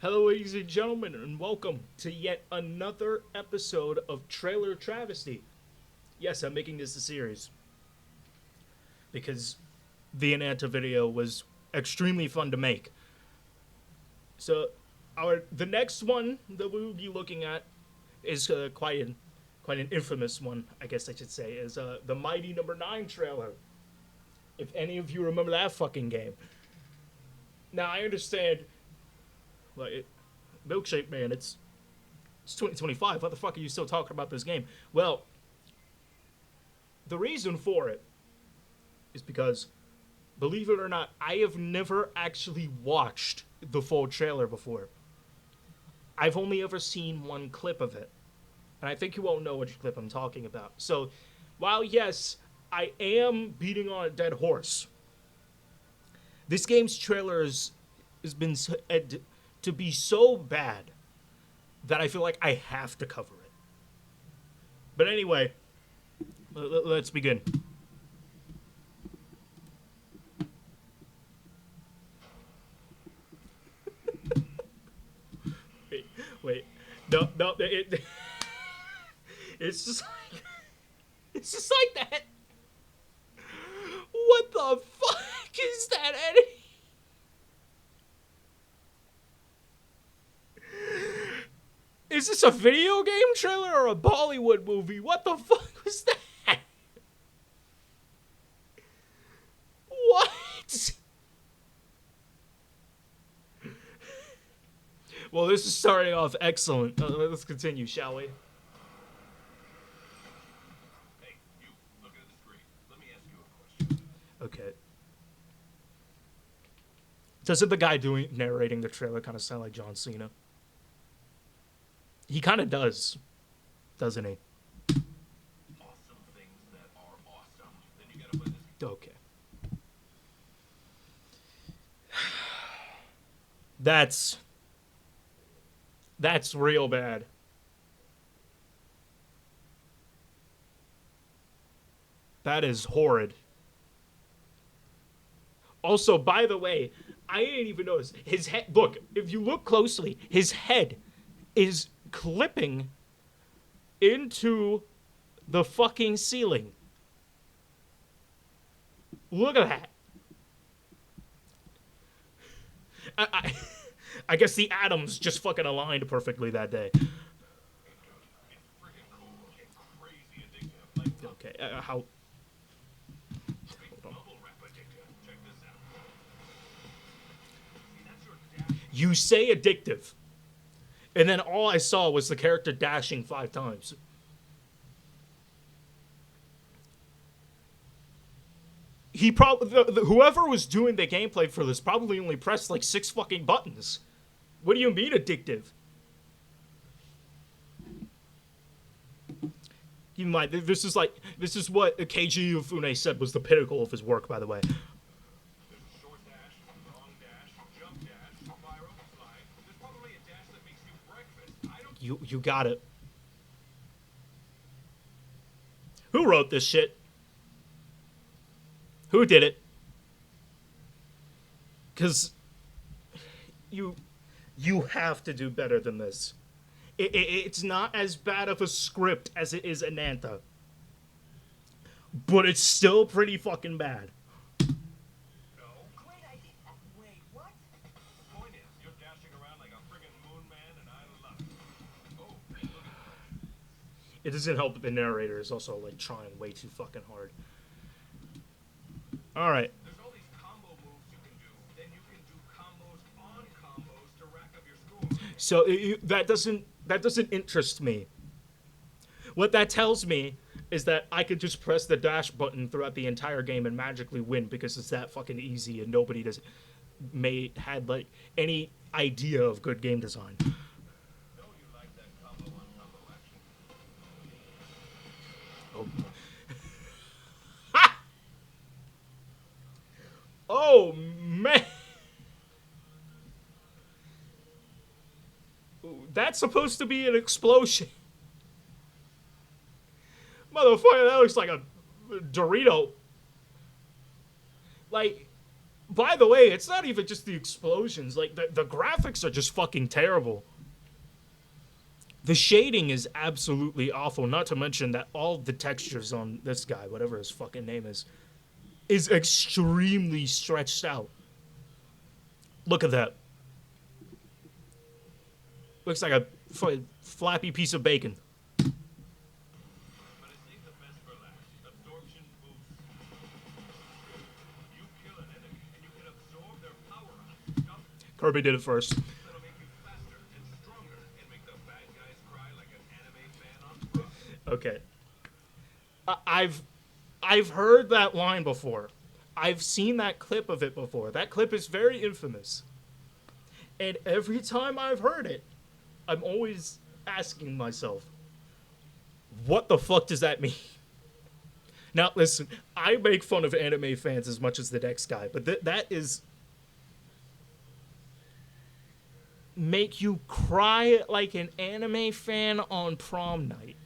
Hello, ladies and gentlemen, and welcome to yet another episode of Trailer Travesty. Yes, I'm making this a series because the Ananta video was extremely fun to make. So, the next one that we will be looking at is quite an infamous one, I guess I should say, is the Mighty Number Nine trailer. If any of you remember that fucking game. Now I understand, like, Milkshake Man, it's 2025. What the fuck are you still talking about this game? Well, the reason for it is because, believe it or not, I have never actually watched the full trailer before. I've only ever seen one clip of it. And I think you won't know which clip I'm talking about. So, while yes, I am beating on a dead horse, this game's trailer has been said to be so bad that I feel like I have to cover it. But anyway, let's begin. wait, no, it's just like, it's just like that. What the fuck is that, Eddie? Is this a video game trailer or a Bollywood movie? What the fuck was that? What? Well, this is starting off excellent. Let's continue, shall we? Hey, you, looking at the screen. Let me ask you a question. Okay. Doesn't the guy narrating the trailer kind of sound like John Cena? He kind of does, doesn't he? Awesome things that are awesome. Then you gotta play this. Okay. That's real bad. That is horrid. Also, by the way, I didn't even notice his head. Look, if you look closely, his head is clipping into the fucking ceiling. Look at that. I guess the atoms just fucking aligned perfectly that day. It's freaking cool and crazy addictive. Like, Okay, how? bubble wrap addictive. Check this out. See, that's your dash. You say addictive, and then all I saw was the character dashing 5 times. He probably whoever was doing the gameplay for this probably only pressed like 6 fucking buttons. What do you mean addictive? Keep in mind, this is what KG Ufune said was the pinnacle of his work, by the way. There's a short dash, long dash, jump dash, spiral, slide. There's probably a dash that makes you breakfast. I don't You got it. Who wrote this shit? Who did it? Because you have to do better than this. It's not as bad of a script as it is Ananta. But it's still pretty fucking bad. know. Great idea. Wait, what? The point is, you're dashing around like a friggin' moon man, and I love it. Oh, hey, look at that. It doesn't help that the narrator is also like trying way too fucking hard. Alright. There's all these combo moves you can do. Then you can do combos on combos to rack up your score. So that doesn't interest me. What that tells me is that I could just press the dash button throughout the entire game and magically win because it's that fucking easy and nobody had like any idea of good game design. Know you like that combo on combo action. Oh. Ha! Oh man. That's supposed to be an explosion. Motherfucker, that looks like a Dorito. Like, By the way, it's not even just the explosions. Like, the graphics are just fucking terrible. The shading is absolutely awful. Not to mention that all the textures on this guy, whatever his fucking name is extremely stretched out. Look at that. Looks like a flappy piece of bacon. But it saved the best for last. Absorption boost. You kill an enemy and you can absorb their power-up. Kirby did it first. That'll make you faster and stronger and make the bad guys cry like an anime fan on Pro. Okay. I've heard that line before. I've seen that clip of it before. That clip is very infamous. And every time I've heard it, I'm always asking myself, what the fuck does that mean? Now, listen, I make fun of anime fans as much as the next guy, but that is... make you cry like an anime fan on prom night.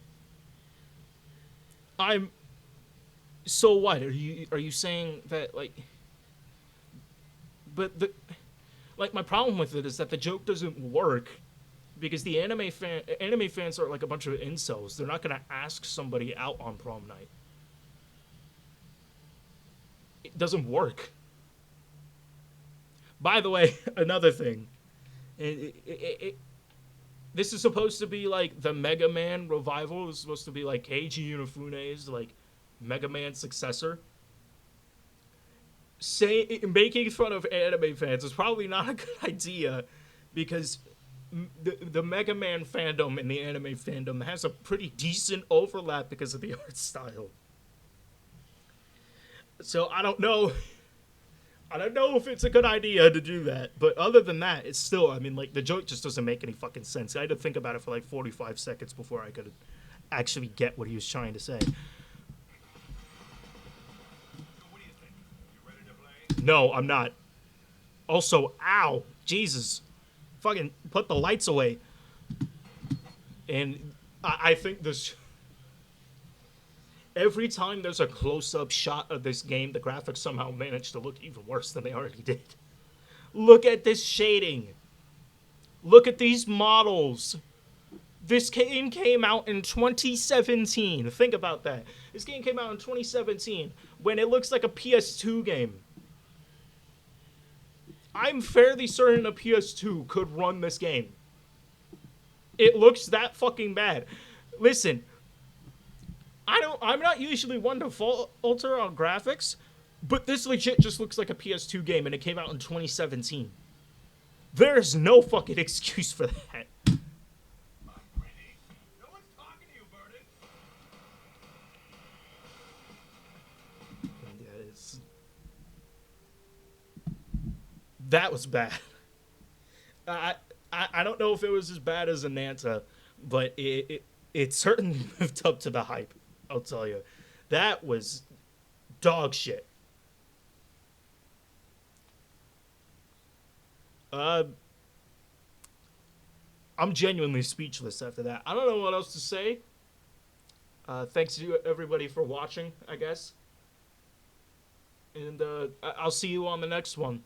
So what? Are you saying that, like... But my problem with it is that the joke doesn't work because the anime fans are like a bunch of incels. They're not gonna ask somebody out on prom night. It doesn't work. By the way, another thing. This is supposed to be like the Mega Man revival. It's supposed to be like Keiji Inafune's like Mega Man successor. Making fun of anime fans is probably not a good idea because the Mega Man fandom and the anime fandom has a pretty decent overlap because of the art style. So I don't know if it's a good idea to do that. But other than that, it's still, I mean, like, the joke just doesn't make any fucking sense. I had to think about it for like 45 seconds before I could actually get what he was trying to say. So what do you think? You ready to play? No, I'm not. Also, ow, Jesus. Fucking put the lights away. And I think this... Every time there's a close-up shot of this game, the graphics somehow manage to look even worse than they already did. Look at this shading. Look at these models. This game came out in 2017. Think about that. This game came out in 2017 when it looks like a PS2 game. I'm fairly certain a PS2 could run this game. It looks that fucking bad. Listen, I'm not usually one to falter on graphics, but this legit just looks like a PS2 game and it came out in 2017. There's no fucking excuse for that. I'm ready. No one's talking to you, Vernon. That was bad. I don't know if it was as bad as Ananta, but it certainly lived up to the hype. I'll tell you. That was dog shit. I'm genuinely speechless after that. I don't know what else to say. Thanks to everybody for watching, I guess. And I'll see you on the next one.